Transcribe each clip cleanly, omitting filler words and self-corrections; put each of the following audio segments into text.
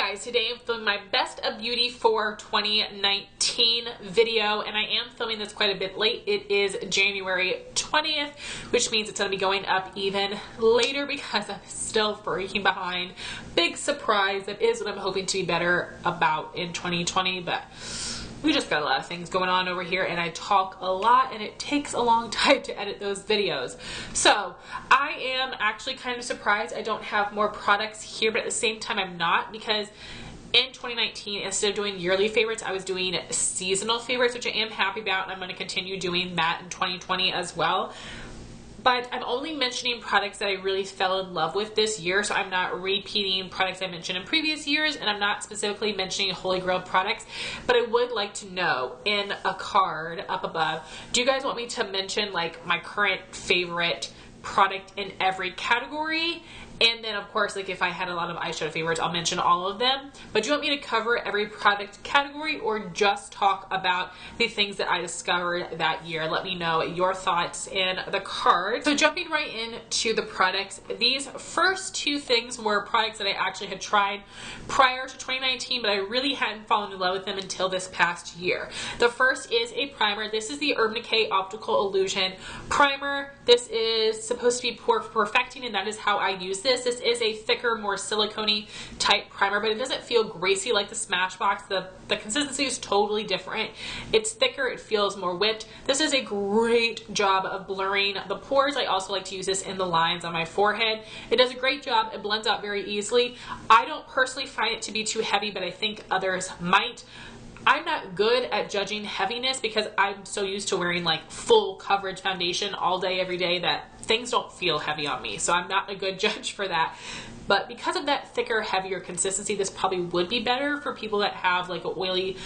guys, today I'm filming my best of beauty for 2019 video, and I am filming this quite a bit late. It is January 20th, which means it's going to be going up even later because I'm still freaking behind. Big surprise. That is what I'm hoping to be better about in 2020, but we just got a lot of things going on over here, and I talk a lot and it takes a long time to edit those videos. So I am actually kind of surprised I don't have more products here, but at the same time I'm not, because in 2019, instead of doing yearly favorites, I was doing seasonal favorites, which I am happy about, and I'm going to continue doing that in 2020 as well. But I'm only mentioning products that I really fell in love with this year, so I'm not repeating products I mentioned in previous years, and I'm not specifically mentioning Holy Grail products. But I would like to know in a card up above, do you guys want me to mention like my current favorite product in every category? And then of course, like if I had a lot of eyeshadow favorites, I'll mention all of them. But do you want me to cover every product category or just talk about the things that I discovered that year? Let me know your thoughts in the card. So jumping right into the products, these first two things were products that I actually had tried prior to 2019, but I really hadn't fallen in love with them until this past year. The first is a primer. This is the Urban Decay Optical Illusion Primer. This is supposed to be pore perfecting, and that is how I use this. This is a thicker, more silicone type primer, but it doesn't feel greasy like the Smashbox. The consistency is totally different. It's thicker, it feels more whipped. This is a great job of blurring the pores. I also like to use this in the lines on my forehead. It does a great job. It blends out very easily. I don't personally find it to be too heavy, but I think others might. I'm not good at judging heaviness because I'm so used to wearing like full coverage foundation all day, every day, that things don't feel heavy on me. So I'm not a good judge for that. But because of that thicker, heavier consistency, this probably would be better for people that have like an oily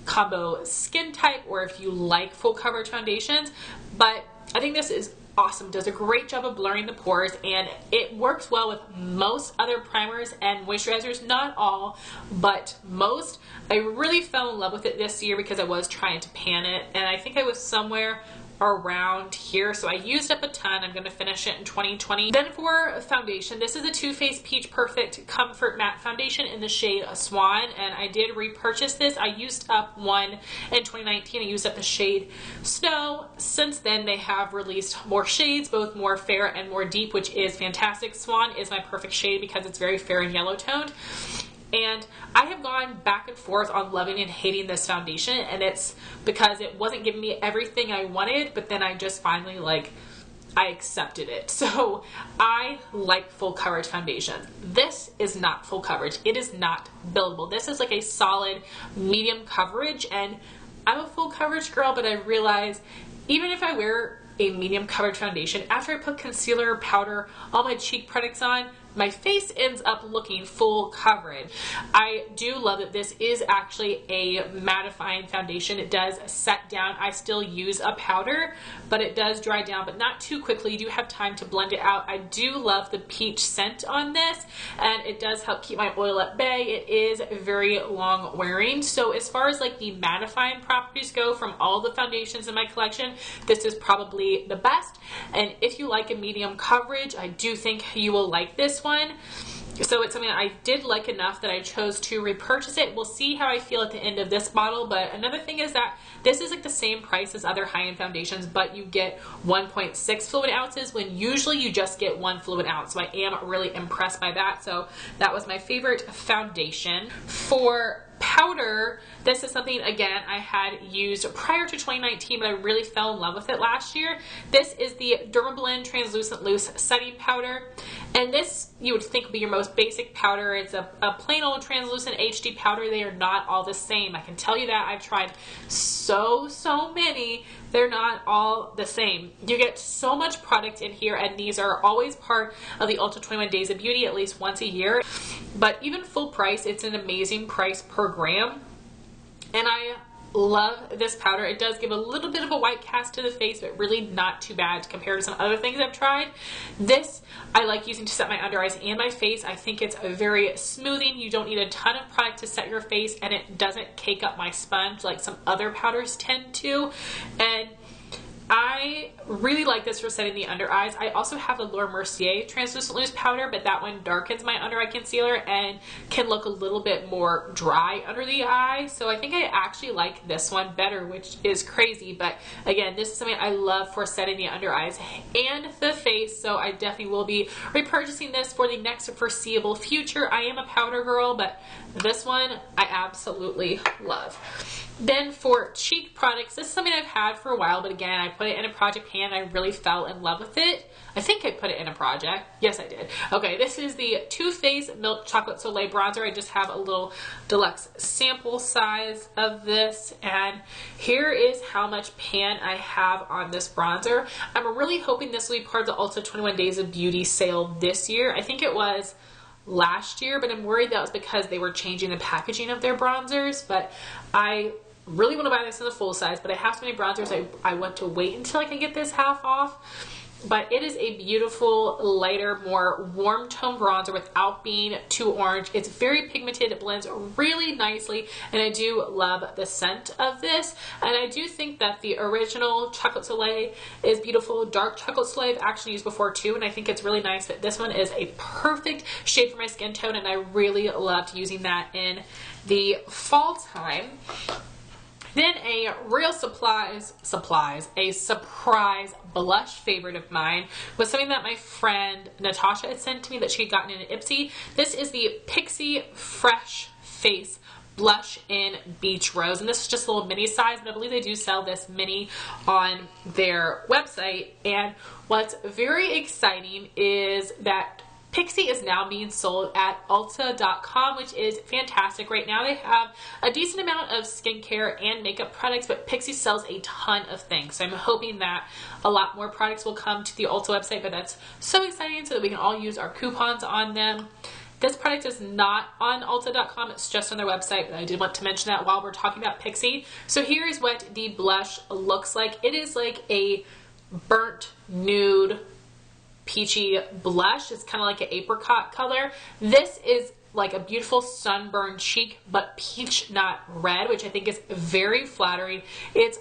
combo skin type, or if you like full coverage foundations. But I think this is awesome. Does a great job of blurring the pores, and it works well with most other primers and moisturizers. Not all, but most. I really fell in love with it this year because I was trying to pan it, and I think I was somewhere around here, so I used up a ton. I'm going to finish it in 2020. Then for foundation, this is a Too Faced Peach Perfect Comfort Matte Foundation in the shade Swan, and I did repurchase this. I used up one in 2019. I used up the shade Snow. Since then, they have released more shades, both more fair and more deep, which is fantastic. Swan is my perfect shade because it's very fair and yellow toned. And I have gone back and forth on loving and hating this foundation, and it's because it wasn't giving me everything I wanted, but then I just finally I accepted it. So I like full coverage foundation. This is not full coverage. It is not buildable. This is like a solid medium coverage, and I'm a full coverage girl, but I realize even if I wear a medium coverage foundation, after I put concealer, powder, all my cheek products on, my face ends up looking full coverage. I do love that this is actually a mattifying foundation. It does set down. I still use a powder, but it does dry down, but not too quickly. You do have time to blend it out. I do love the peach scent on this, and it does help keep my oil at bay. It is very long wearing. So as far as like the mattifying properties go from all the foundations in my collection, this is probably the best. And if you like a medium coverage, I do think you will like this one. So it's something that I did like enough that I chose to repurchase it. We'll see how I feel at the end of this bottle. But another thing is that this is like the same price as other high-end foundations, but you get 1.6 fluid ounces when usually you just get 1 fluid ounce. So I am really impressed by that. So that was my favorite foundation. For powder, this is something, again, I had used prior to 2019, but I really fell in love with it last year. This is the Dermablend Translucent Loose Setting Powder, and this you would think would be your most basic powder. It's a plain old translucent HD powder. They are not all the same. I can tell you that. I've tried so many. They're not all the same. You get so much product in here, and these are always part of the Ultra 21 Days of Beauty at least once a year. But even full price, it's an amazing price per gram. And I love this powder. It does give a little bit of a white cast to the face, but really not too bad compared to some other things I've tried. This I like using to set my under eyes and my face. I think it's very smoothing. You don't need a ton of product to set your face, and it doesn't cake up my sponge like some other powders tend to. And I really like this for setting the under eyes. I also have the Laura Mercier translucent loose powder, but that one darkens my under eye concealer and can look a little bit more dry under the eye. So I think I actually like this one better, which is crazy. But again, this is something I love for setting the under eyes and the face. So I definitely will be repurchasing this for the next foreseeable future. I am a powder girl, but this one I absolutely love. Then for cheek products, this is something I've had for a while, but again, I put it in a project pan. I really fell in love with it. I think I put it in a project. Yes, I did. Okay, this is the Too Faced Milk Chocolate Soleil Bronzer. I just have a little deluxe sample size of this, and here is how much pan I have on this bronzer. I'm really hoping this will be part of the Ulta 21 Days of Beauty sale this year. I think it was last year, but I'm worried that was because they were changing the packaging of their bronzers. But I really want to buy this in the full size, but I have so many bronzers I want to wait until I can get this half off. But it is a beautiful, lighter, more warm tone bronzer without being too orange. It's very pigmented, it blends really nicely, and I do love the scent of this. And I do think that the original Chocolate Soleil is beautiful. Dark Chocolate Soleil I've actually used before too, and I think it's really nice, but this one is a perfect shade for my skin tone, and I really loved using that in the fall time. Then a surprise blush favorite of mine was something that my friend Natasha had sent to me that she had gotten in an Ipsy. This is the Pixi Fresh Face Blush in Beach Rose, and this is just a little mini size, but I believe they do sell this mini on their website. And what's very exciting is that Pixi is now being sold at Ulta.com, which is fantastic. Right now they have a decent amount of skincare and makeup products, but Pixi sells a ton of things. So I'm hoping that a lot more products will come to the Ulta website, but that's so exciting so that we can all use our coupons on them. This product is not on Ulta.com, it's just on their website, but I did want to mention that while we're talking about Pixi. So here is what the blush looks like. It is like a burnt nude peachy blush. It's kind of like an apricot color. This is like a beautiful sunburned cheek, but peach, not red, which I think is very flattering. It's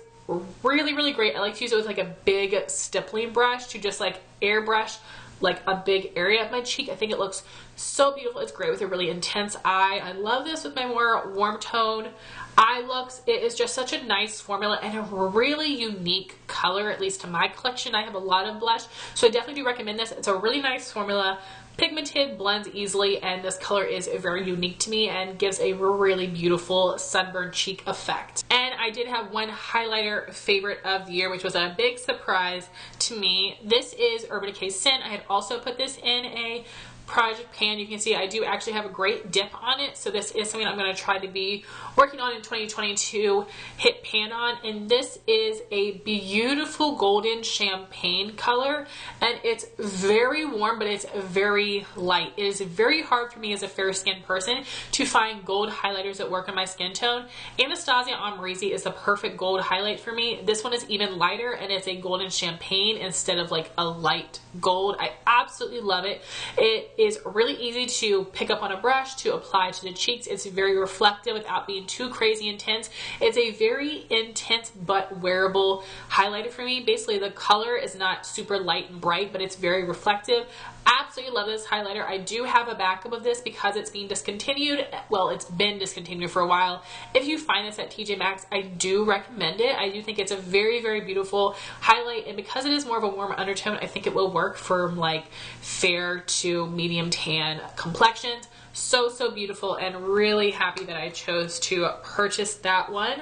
really, really great. I like to use it with like a big stippling brush to just like airbrush like a big area of my cheek. I think it looks so beautiful. It's great with a really intense eye. I love this with my more warm tone eye looks. It is just such a nice formula and a really unique color, at least to my collection. I have a lot of blush, so I definitely do recommend this. It's a really nice formula, pigmented, blends easily, and this color is very unique to me and gives a really beautiful sunburned cheek effect. And I did have one highlighter favorite of the year, which was a big surprise to me. This is Urban Decay Sin. I had also put this in a project pan. You can see I do actually have a great dip on it, so this is something I'm going to try to be working on in 2022, hit pan on. And this is a beautiful golden champagne color, and it's very warm, but it's very light. It is very hard for me as a fair skinned person to find gold highlighters that work on my skin tone. Anastasia Amrezy is the perfect gold highlight for me. This one is even lighter, and it's a golden champagne instead of like a light gold. I absolutely love it. It is really easy to pick up on a brush to apply to the cheeks. It's very reflective without being too crazy intense. It's a very intense but wearable highlighter for me. Basically, the color is not super light and bright, but it's very reflective. Absolutely love this highlighter. I do have a backup of this because it's being discontinued. Well, it's been discontinued for a while. If you find this at TJ Maxx, I do recommend it. I do think it's a very, very beautiful highlight, and because it is more of a warm undertone, I think it will work for like fair to medium tan complexions. So beautiful, and really happy that I chose to purchase that one.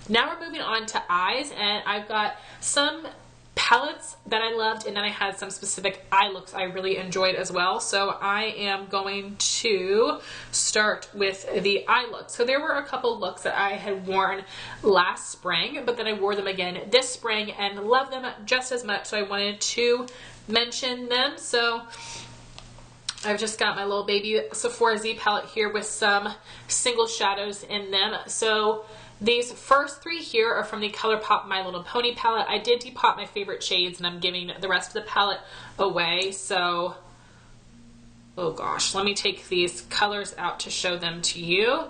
Now we're moving on to eyes, and I've got some palettes that I loved, and then I had some specific eye looks I really enjoyed as well. So I am going to start with the eye look. So there were a couple looks that I had worn last spring, but then I wore them again this spring and love them just as much, so I wanted to mention them. So I've just got my little baby Sephora Z palette here with some single shadows in them. So these first three here are from the ColourPop My Little Pony palette. I did depot my favorite shades, and I'm giving the rest of the palette away. So, oh gosh, let me take these colors out to show them to you.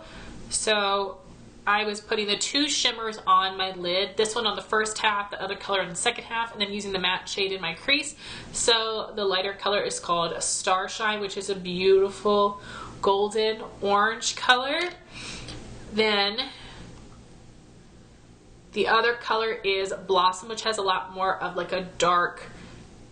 So I was putting the two shimmers on my lid, this one on the first half, the other color on the second half, and then using the matte shade in my crease. So the lighter color is called Starshine, which is a beautiful golden orange color. Then the other color is Blossom, which has a lot more of like a dark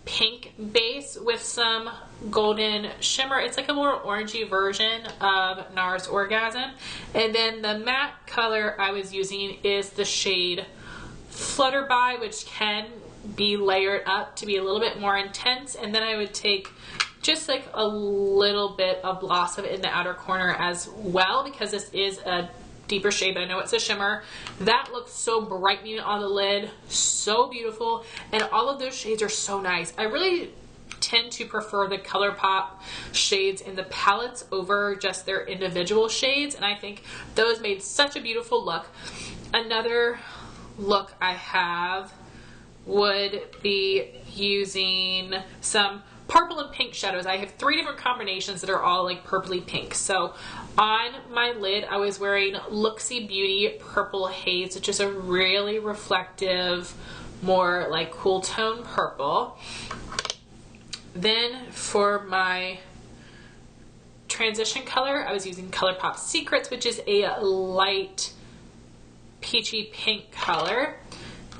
pink base with some golden shimmer. It's like a more orangey version of NARS Orgasm. And then the matte color I was using is the shade Flutterbye, which can be layered up to be a little bit more intense. And then I would take just like a little bit of Blossom in the outer corner as well, because this is a deeper shade, but I know it's a shimmer. That looks so brightening on the lid, so beautiful, and all of those shades are so nice. I really tend to prefer the ColourPop shades in the palettes over just their individual shades, and I think those made such a beautiful look. Another look I have would be using some purple and pink shadows. I have 3 different combinations that are all like purpley pink. So on my lid I was wearing Looxi Beauty Purple Haze, which is a really reflective, more like cool tone purple. Then for my transition color I was using ColourPop Secrets, which is a light peachy pink color.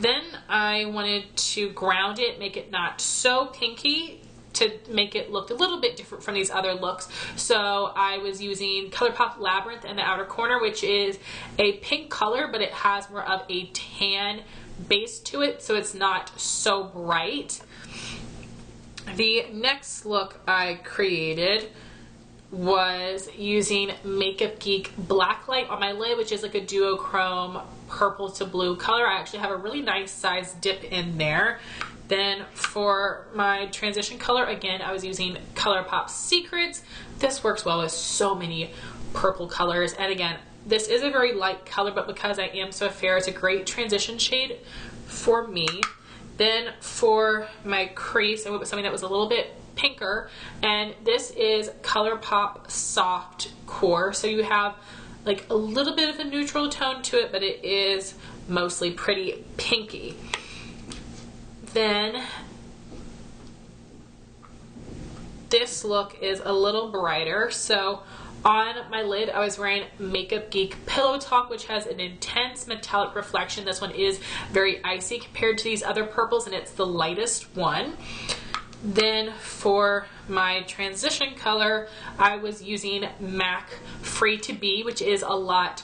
Then I wanted to ground it, make it not so pinky, to make it look a little bit different from these other looks. So I was using ColourPop Labrynth in the outer corner, which is a pink color, but it has more of a tan base to it, so it's not so bright. The next look I created was using Makeup Geek Blacklight on my lid, which is like a duochrome purple to blue color. I actually have a really nice size dip in there. Then for my transition color, again, I was using ColourPop Secrets. This works well with so many purple colors. And again, this is a very light color, but because I am so fair, it's a great transition shade for me. Then for my crease, I went with something that was a little bit pinker, and this is ColourPop Soft Core. So you have like a little bit of a neutral tone to it, but it is mostly pretty pinky. Then this look is a little brighter. So on my lid I was wearing Makeup Geek Pillow Talk, which has an intense metallic reflection. This one is very icy compared to these other purples, and it's the lightest one. Then for my transition color I was using MAC Free to Be, which is a lot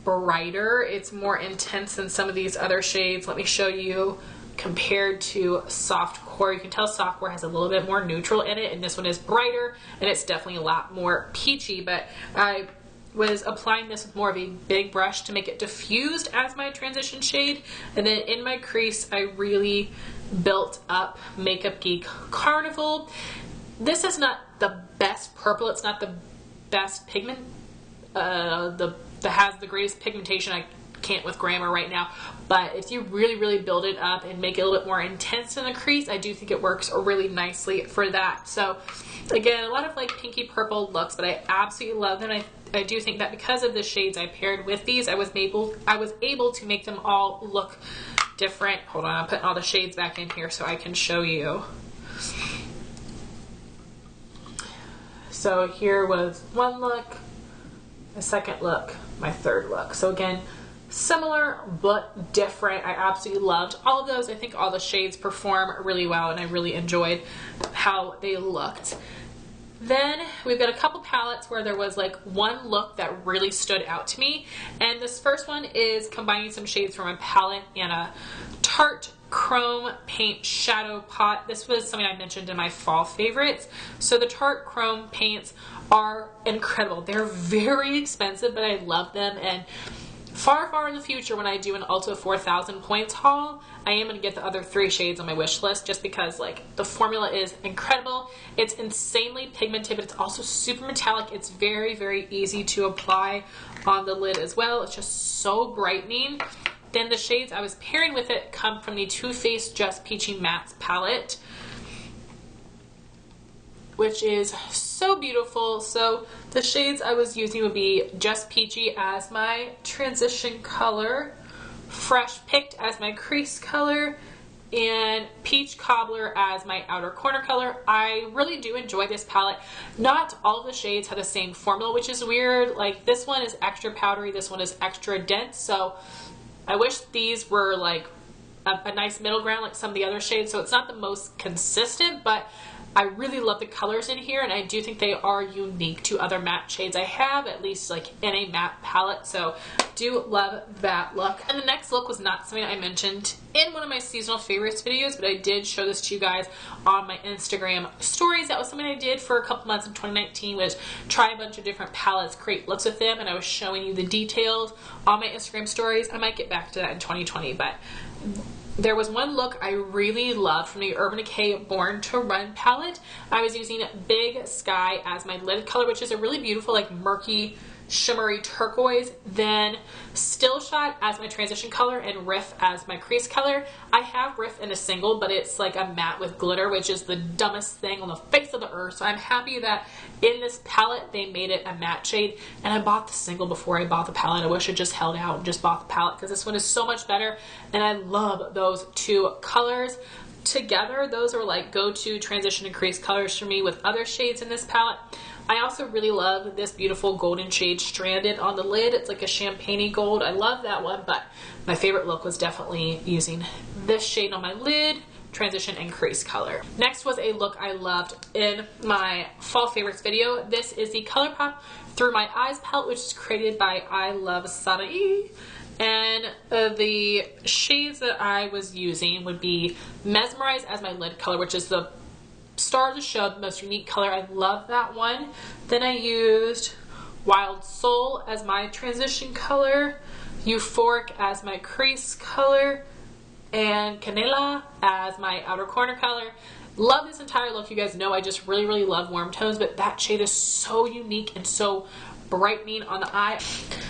brighter. It's more intense than some of these other shades. Let me show you. Compared to Soft Core, you can tell Soft Core has a little bit more neutral in it, and this one is brighter, and it's definitely a lot more peachy. But I was applying this with more of a big brush to make it diffused as my transition shade. And then in my crease I really built up Makeup Geek Carnival. This is not the best purple, it's not the best pigment, that has the greatest pigmentation. I can't with grammar right now, but if you really build it up and make it a little bit more intense in the crease, I do think it works really nicely for that. So again, a lot of like pinky purple looks, but I absolutely love them. I do think that because of the shades I paired with these, I was able to make them all look different. Hold on, I'm putting all the shades back in here so I can show you. So here was one look, my second look, my third look. So again, similar but different. I absolutely loved all of those. I think all the shades perform really well, and I really enjoyed how they looked. Then we've got a couple palettes where there was like one look that really stood out to me, and this first one is combining some shades from a palette and a Tarte Chrome Paint Shadow Pot. This was something I mentioned in my fall favorites. So the Tarte Chrome paints are incredible. They're very expensive, but I love them, and far in the future when I do an Ulta 4000 points haul, I am going to get the other 3 shades on my wish list, just because like the formula is incredible. It's insanely pigmented, but it's also super metallic. It's very easy to apply on the lid as well. It's just so brightening. Then the shades I was pairing with it come from the Too Faced Just Peachy Mattes palette, which is so beautiful. So the shades I was using would be just Peachy as my transition color, Fresh Picked as my crease color, and Peach Cobbler as my outer corner color. I really do enjoy this palette. Not all of the shades have the same formula, which is weird. Like this one is extra powdery, this one is extra dense, so I wish these were like a nice middle ground like some of the other shades. So it's not the most consistent, but I really love the colors in here, and I do think they are unique to other matte shades I have, at least like in a matte palette. So do love that look. And the next look was not something I mentioned in one of my seasonal favorites videos, but I did show this to you guys on my Instagram stories. That was something I did for a couple months in 2019, was try a bunch of different palettes, create looks with them, and I was showing you the details on my Instagram stories. I might get back to that in 2020, but there was one look I really loved from the Urban Decay Born to Run palette. I was using Big Sky as my lid color, which is a really beautiful, like murky, shimmery turquoise. Then Still Shot as my transition color and Riff as my crease color. I have Riff in a single, but it's like a matte with glitter, which is the dumbest thing on the face of the earth. So I'm happy that in this palette they made it a matte shade, and I bought the single before I bought the palette. I wish I just held out and just bought the palette, because this one is so much better, and I love those two colors together. Those are like go-to transition and crease colors for me with other shades in this palette. I also really love this beautiful golden shade Stranded on the lid. It's like a champagne-y gold. I love that one, but my favorite look was definitely using this shade on my lid, transition, and crease color. Next was a look I loved in my fall favorites video. This is the ColourPop Through My Eyes palette, which is created by I Love Soleil. And the shades that I was using would be Mesmerize as my lid color, which is the star of the show, the most unique color. I love that one. Then I used Wild Soul as my transition color, Euphoric as my crease color, and Canela as my outer corner color. Love this entire look. You guys know I just really love warm tones, but that shade is so unique and so brightening on the eye.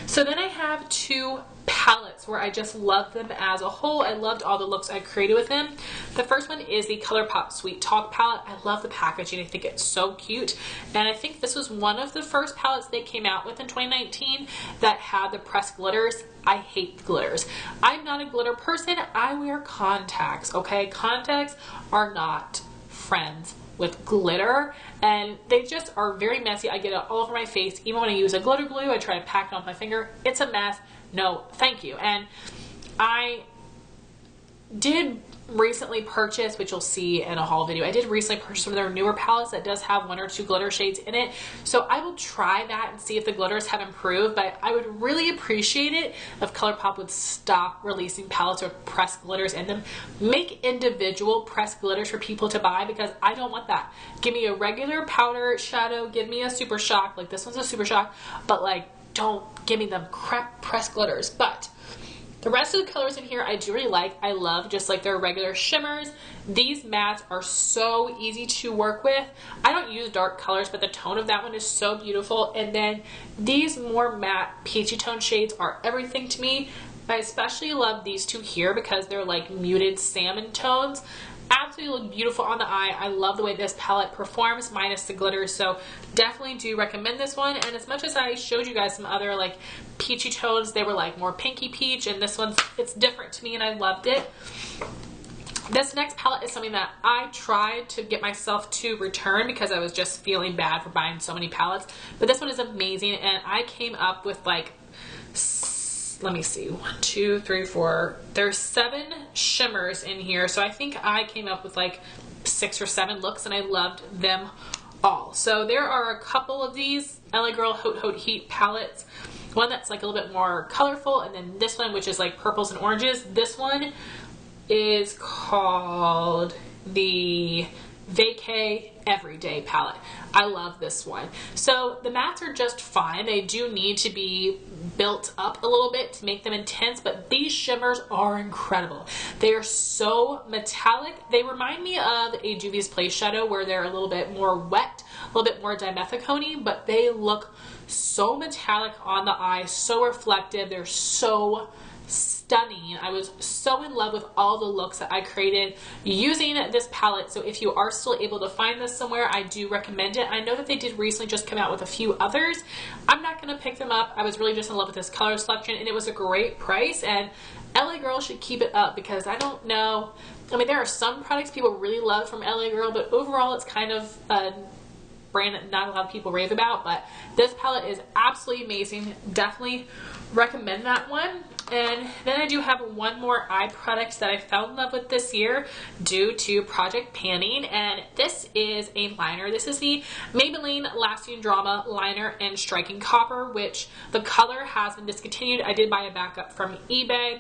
So then I have two palettes where I just love them as a whole. I loved all the looks I created with them. The first one is the ColourPop Sweet Talk palette. I love the packaging. I think it's so cute, and I think this was one of the first palettes they came out with in 2019 that had the pressed glitters. I hate glitters. I'm not a glitter person. I wear contacts, okay? Contacts are not friends with glitter, and they just are very messy. I get it all over my face. Even when I use a glitter glue, I try to pack it on my finger. It's a mess. No, thank you. And I did recently purchase, which you'll see in a haul video, I did recently purchase one of their newer palettes that does have 1 or 2 glitter shades in it. So I will try that and see if the glitters have improved, but I would really appreciate it if ColourPop would stop releasing palettes with pressed glitters in them. Make individual pressed glitters for people to buy, because I don't want that. Give me a regular powder shadow, give me a Super Shock, like this one's a Super Shock, but like don't give me them crap pressed glitters. But the rest of the colors in here I do really like. I love just like their regular shimmers. These mattes are so easy to work with. I don't use dark colors, but the tone of that one is so beautiful. And then these more matte peachy tone shades are everything to me. I especially love these two here because they're like muted salmon tones. Absolutely look beautiful on the eye. I love the way this palette performs minus the glitters, so definitely do recommend this one. And as much as I showed you guys some other like peachy tones, they were like more pinky peach, and this one's, it's different to me and I loved it. This next palette is something that I tried to get myself to return because I was just feeling bad for buying so many palettes, but this one is amazing, and I came up with like, let me see, 1, 2, 3, 4. There's 7 shimmers in here, so I think I came up with like 6 or 7 looks, and I loved them all. So there are a couple of these LA Girl Haute Heat palettes. One that's like a little bit more colorful, and then this one, which is like purples and oranges. This one is called the Decay Everyday palette. I love this one. So the mattes are just fine. They do need to be built up a little bit to make them intense, but these shimmers are incredible. They are so metallic. They remind me of a Juvia's Place shadow where they're a little bit more wet, a little bit more dimethicone-y, but they look so metallic on the eye, so reflective. They're so stunning. I was so in love with all the looks that I created using this palette. So if you are still able to find this somewhere, I do recommend it. I know that they did recently just come out with a few others. I'm not going to pick them up. I was really just in love with this color selection, and it was a great price, and LA Girl should keep it up, because I don't know, I mean, there are some products people really love from LA Girl, but overall it's kind of a brand that not a lot of people rave about. But this palette is absolutely amazing. Definitely recommend that one. And then I do have one more eye product that I fell in love with this year due to project panning, and this is a liner. This is the Maybelline Lasting Drama Liner in Striking Copper, which the color has been discontinued. I did buy a backup from eBay.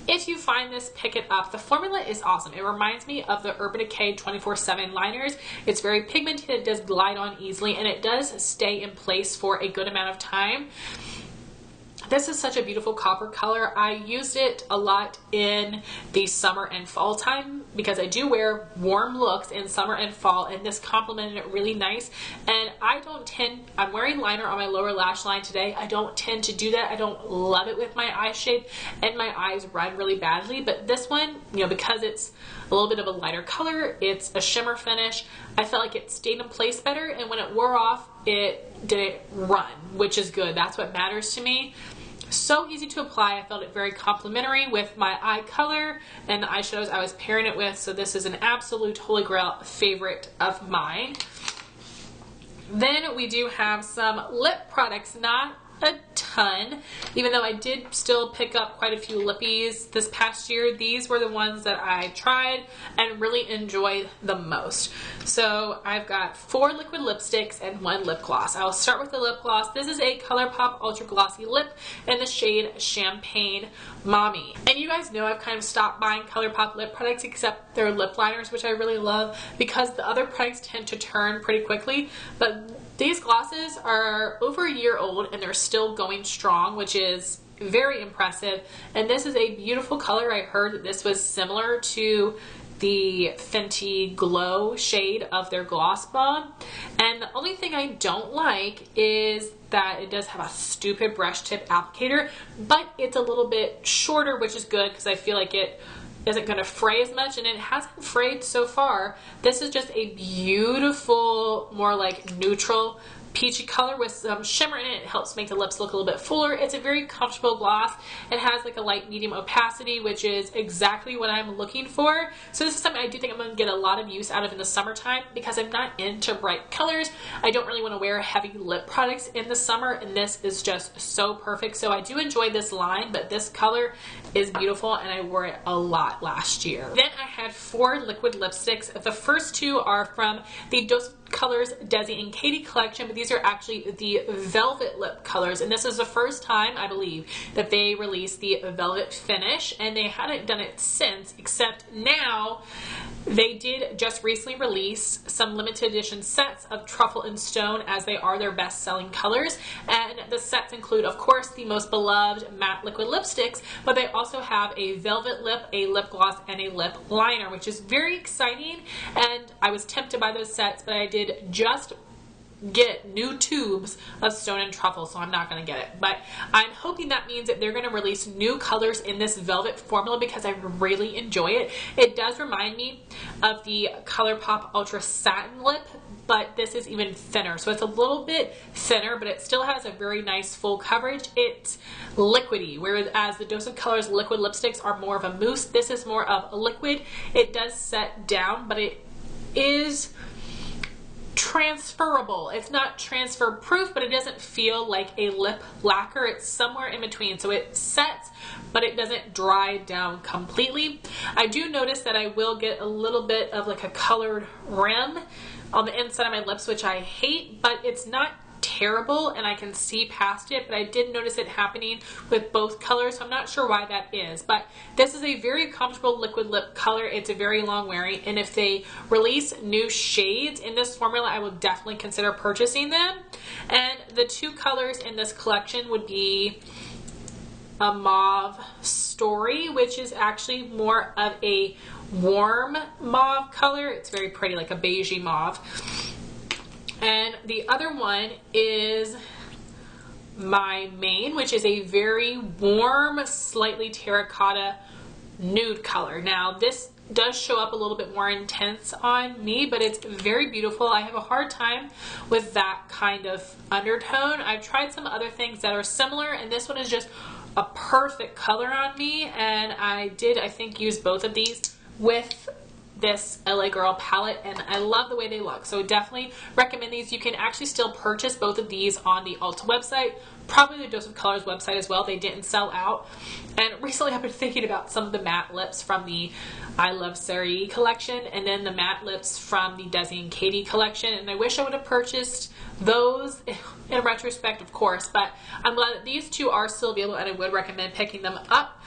If you find this, pick it up. The formula is awesome. It reminds me of the Urban Decay 24/7 liners. It's very pigmented, it does glide on easily, and it does stay in place for a good amount of time. This is such a beautiful copper color. I used it a lot in the summer and fall time because I do wear warm looks in summer and fall, and this complemented it really nice. And I'm wearing liner on my lower lash line today. I don't tend to do that. I don't love it with my eye shape, and my eyes run really badly. But this one, you know, because it's a little bit of a lighter color, it's a shimmer finish, I felt like it stayed in place better, and when it wore off, it didn't run, which is good. That's what matters to me. So easy to apply. I felt it very complimentary with my eye color and the eyeshadows I was pairing it with, so this is an absolute holy grail favorite of mine. Then we do have some lip products, not a ton, even though I did still pick up quite a few lippies this past year. These were the ones that I tried and really enjoyed the most. So I've got 4 liquid lipsticks and 1 lip gloss. I'll start with the lip gloss. This is a ColourPop Ultra Glossy Lip in the shade Champagne Mommy. And you guys know I've kind of stopped buying ColourPop lip products except their lip liners, which I really love, because the other products tend to turn pretty quickly. But these glosses are over a year old and they're still going strong, which is very impressive. And this is a beautiful color. I heard that this was similar to the Fenty Glow shade of their Gloss Bomb. And the only thing I don't like is that it does have a stupid brush tip applicator, but it's a little bit shorter, which is good because I feel like it isn't going to fray as much, and it hasn't frayed so far. This is just a beautiful, more like neutral peachy color with some shimmer in it. It helps make the lips look a little bit fuller. It's a very comfortable gloss. It has like a light medium opacity, which is exactly what I'm looking for. So this is something I do think I'm going to get a lot of use out of in the summertime because I'm not into bright colors. I don't really want to wear heavy lip products in the summer, and this is just so perfect. So I do enjoy this line, but this color is beautiful and I wore it a lot last year. Then I had 4 liquid lipsticks. The first 2 are from the Dose Colors Desi and Katie collection, but these are actually the velvet lip colors, and this is the first time I believe that they released the velvet finish, and they hadn't done it since, except now they did just recently release some limited edition sets of Truffle and Stone, as they are their best selling colors. And the sets include, of course, the most beloved matte liquid lipsticks, but they also have a velvet lip, a lip gloss, and a lip liner, which is very exciting. And I was tempted by those sets, but I did just get new tubes of Stone and Truffle, so I'm not going to get it. But I'm hoping that means that they're going to release new colors in this velvet formula because I really enjoy it. It does remind me of the ColourPop Ultra Satin Lip, but this is even thinner. So it's a little bit thinner, but it still has a very nice full coverage. It's liquidy, whereas the Dose of Colors liquid lipsticks are more of a mousse. This is more of a liquid. It does set down, but it is transferable. It's not transfer proof, but it doesn't feel like a lip lacquer. It's somewhere in between. So it sets, but it doesn't dry down completely. I do notice that I will get a little bit of like a colored rim on the inside of my lips, which I hate, but it's not terrible and I can see past it. But I did notice it happening with both colors, so I'm not sure why that is. But this is a very comfortable liquid lip color. It's a very long wearing, and if they release new shades in this formula, I will definitely consider purchasing them. And the 2 colors in this collection would be a Mauve Story, which is actually more of a warm mauve color. It's very pretty, like a beigey mauve. And the other one is my main, which is a very warm, slightly terracotta nude color. Now this does show up a little bit more intense on me, but it's very beautiful. I have a hard time with that kind of undertone. I've tried some other things that are similar, and this one is just a perfect color on me, and I think use both of these with this LA Girl palette, and I love the way they look. So definitely recommend these. You can actually still purchase both of these on the Ulta website, probably the Dose of Colors website as well. They didn't sell out. And recently I've been thinking about some of the matte lips from the I Love Sari collection, and then the matte lips from the Desi and Katie collection, and I wish I would have purchased those in retrospect, of course, but I'm glad that these two are still available, and I would recommend picking them up.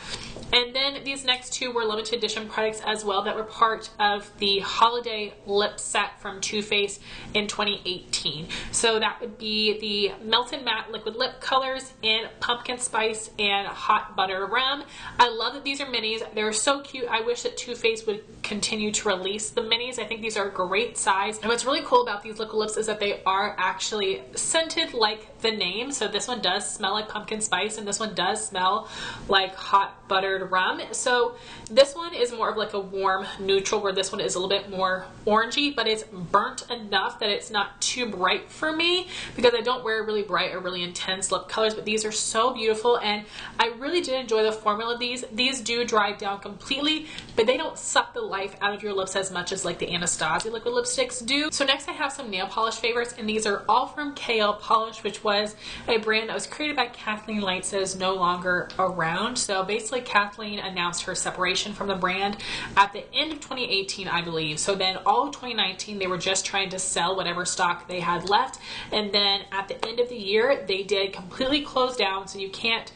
And then these next two were limited edition products as well that were part of the holiday lip set from Too Faced in 2018. So that would be the Melted Matte Liquid Lip Colors in Pumpkin Spice and Hot Butter Rum. I love that these are minis. They're so cute. I wish that Too Faced would continue to release the minis. I think these are a great size. And what's really cool about these liquid lips is that they are actually scented like the name. So this one does smell like pumpkin spice, and this one does smell like hot buttered rum. So this one is more of like a warm neutral, where this one is a little bit more orangey, but it's burnt enough that it's not too bright for me, because I don't wear really bright or really intense lip colors. But these are so beautiful, and I really did enjoy the formula of these. These do dry down completely, but they don't suck the life out of your lips as much as like the Anastasia liquid lipsticks do. So next I have some nail polish favorites, and these are all from KL Polish, which was a brand that was created by Kathleen Lights that is no longer around. So basically Kathleen announced her separation from the brand at the end of 2018, I believe. So then all of 2019 they were just trying to sell whatever stock they had left, and then at the end of the year they did completely close down. So you can't,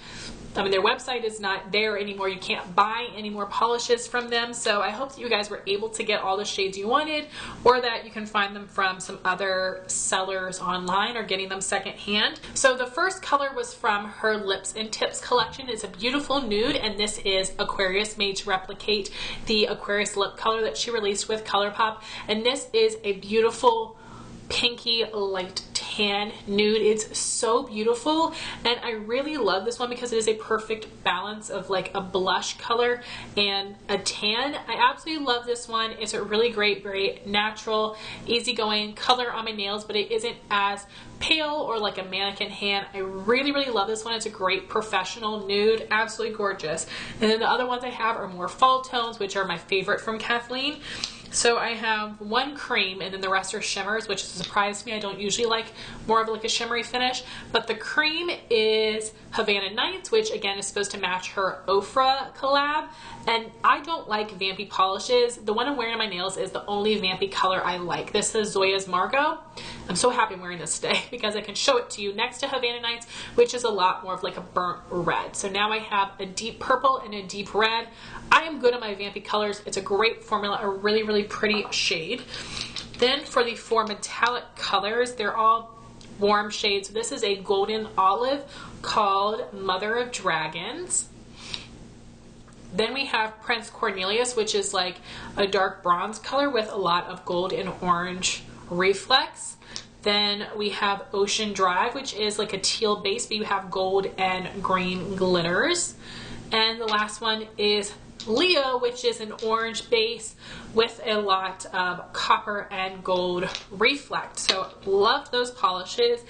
their website is not there anymore. You can't buy any more polishes from them. So I hope that you guys were able to get all the shades you wanted, or that you can find them from some other sellers online or getting them secondhand. So the first color was from her Lips and Tips collection. It's a beautiful nude, and this is Aquarius, made to replicate the Aquarius lip color that she released with ColourPop. And this is a beautiful pinky light tan nude. It's so beautiful, and I really love this one because it is a perfect balance of like a blush color and a tan. I absolutely love this one. It's a really great, very natural, easygoing color on my nails, but it isn't as pale or like a mannequin hand. I really, really love this one. It's a great professional nude, absolutely gorgeous. And then the other ones I have are more fall tones, which are my favorite from Kathleen. So I have one cream, and then the rest are shimmers, which is a surprise to me. I don't usually like more of like a shimmery finish, but the cream is Havana Nights, which again is supposed to match her Ofra collab. And I don't like vampy polishes. The one I'm wearing on my nails is the only vampy color I like. This is Zoya's Margot. I'm so happy I'm wearing this today because I can show it to you next to Havana Nights, which is a lot more of like a burnt red. So now I have a deep purple and a deep red. I am good on my vampy colors. It's a great formula, a really, really pretty shade. Then for the four metallic colors, they're all warm shades. This is a golden olive called Mother of Dragons. Then we have Prince Cornelius, which is like a dark bronze color with a lot of gold and orange reflex. Then we have Ocean Drive, which is like a teal base, but you have gold and green glitters. And the last one is Leo, which is an orange base with a lot of copper and gold reflect. So love those polishes.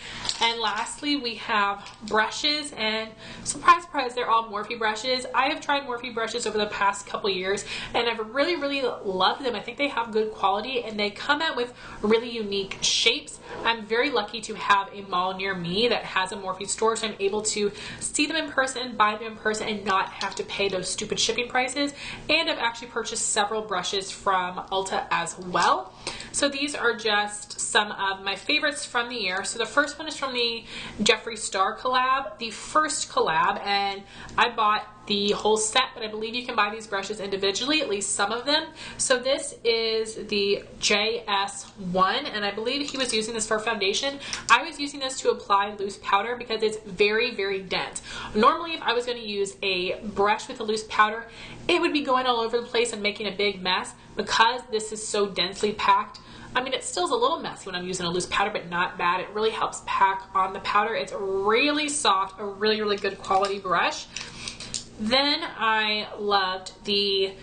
And lastly, we have brushes, and surprise, surprise, they're all Morphe brushes. I have tried Morphe brushes over the past couple years, and I've really, really loved them. I think they have good quality, and they come out with really unique shapes. I'm very lucky to have a mall near me that has a Morphe store, so I'm able to see them in person, buy them in person, and not have to pay those stupid shipping prices. And I've actually purchased several brushes from Ulta as well. So these are just some of my favorites from the year. So the first one is from the Jeffree Star collab, the first collab, and I bought the whole set, but I believe you can buy these brushes individually, at least some of them. So this is the JS1, and I believe he was using this for foundation. I was using this to apply loose powder because it's very, very dense. Normally, if I was going to use a brush with a loose powder, it would be going all over the place and making a big mess. Because this is so densely packed, I mean, it still is a little messy when I'm using a loose powder, but not bad. It really helps pack on the powder. It's really soft, a really, really good quality brush. Then I loved the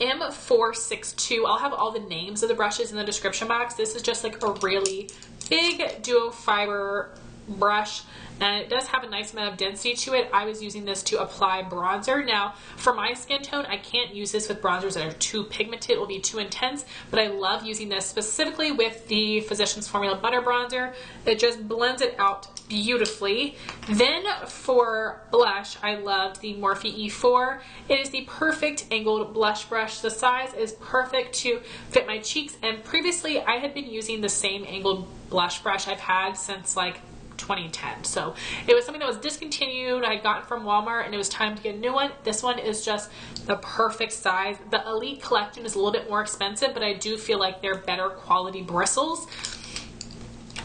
M462. I'll have all the names of the brushes in the description box. This is just like a really big duo fiber brush, and it does have a nice amount of density to it. I was using this to apply bronzer. Now, for my skin tone, I can't use this with bronzers that are too pigmented. It will be too intense, but I love using this specifically with the Physicians Formula Butter Bronzer. It just blends it out beautifully. Then for blush, I loved the Morphe E4. It is the perfect angled blush brush. The size is perfect to fit my cheeks, and previously I had been using the same angled blush brush I've had since like 2010. So it was something that was discontinued. I had gotten from Walmart and it was time to get a new one. This one is just the perfect size. The Elite Collection is a little bit more expensive, but I do feel like they're better quality bristles.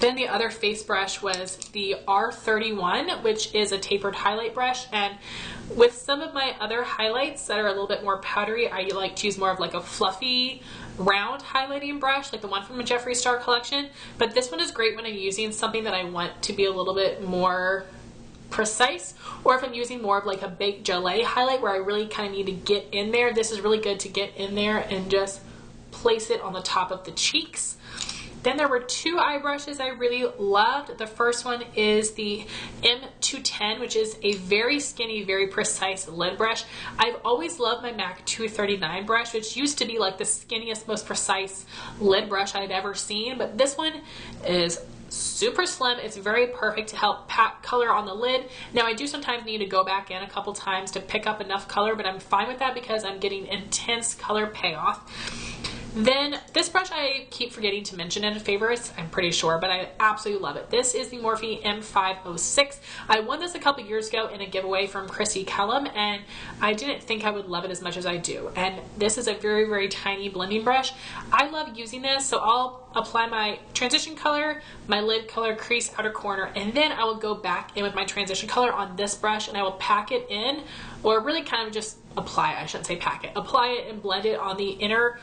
Then the other face brush was the R31, which is a tapered highlight brush, and with some of my other highlights that are a little bit more powdery, I like to use more of like a fluffy round highlighting brush, like the one from the Jeffree Star collection. But this one is great when I'm using something that I want to be a little bit more precise, or if I'm using more of like a baked gelée highlight where I really kind of need to get in there. This is really good to get in there and just place it on the top of the cheeks. Then there were two eye brushes I really loved. The first one is the M210, which is a very skinny, very precise lid brush. I've always loved my MAC 239 brush, which used to be like the skinniest, most precise lid brush I've ever seen, but this one is super slim. It's very perfect to help pack color on the lid. Now I do sometimes need to go back in a couple times to pick up enough color, but I'm fine with that because I'm getting intense color payoff. Then this brush I keep forgetting to mention in favorites, I'm pretty sure, but I absolutely love it. This is the Morphe M506. I won this a couple years ago in a giveaway from Chrissy Callum, and I didn't think I would love it as much as I do. And this is a very, very tiny blending brush. I love using this, so I'll apply my transition color, my lid color, crease, outer corner, and then I will go back in with my transition color on this brush and I will pack it in, or really kind of just apply it. I shouldn't say pack it. Apply it and blend it on the inner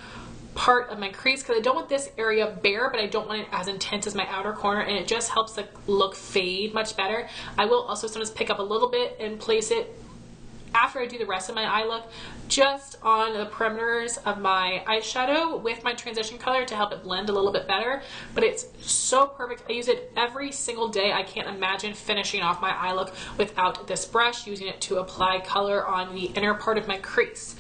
part of my crease because I don't want this area bare, but I don't want it as intense as my outer corner, and it just helps the look fade much better. I will also sometimes pick up a little bit and place it after I do the rest of my eye look just on the perimeters of my eyeshadow with my transition color to help it blend a little bit better. But it's so perfect. I use it every single day. I can't imagine finishing off my eye look without this brush, using it to apply color on the inner part of my crease.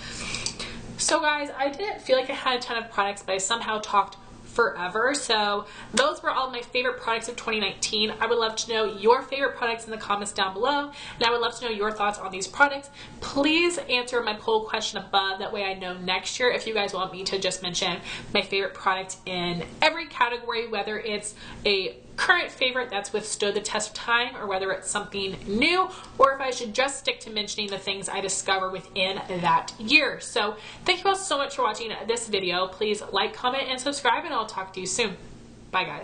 So guys, I didn't feel like I had a ton of products, but I somehow talked forever. So those were all my favorite products of 2019. I would love to know your favorite products in the comments down below, and I would love to know your thoughts on these products. Please answer my poll question above. That way I know next year if you guys want me to just mention my favorite product in every category, whether it's a current favorite that's withstood the test of time, or whether it's something new, or if I should just stick to mentioning the things I discover within that year. So thank you all so much for watching this video. Please like, comment, and subscribe, and I'll talk to you soon. Bye guys.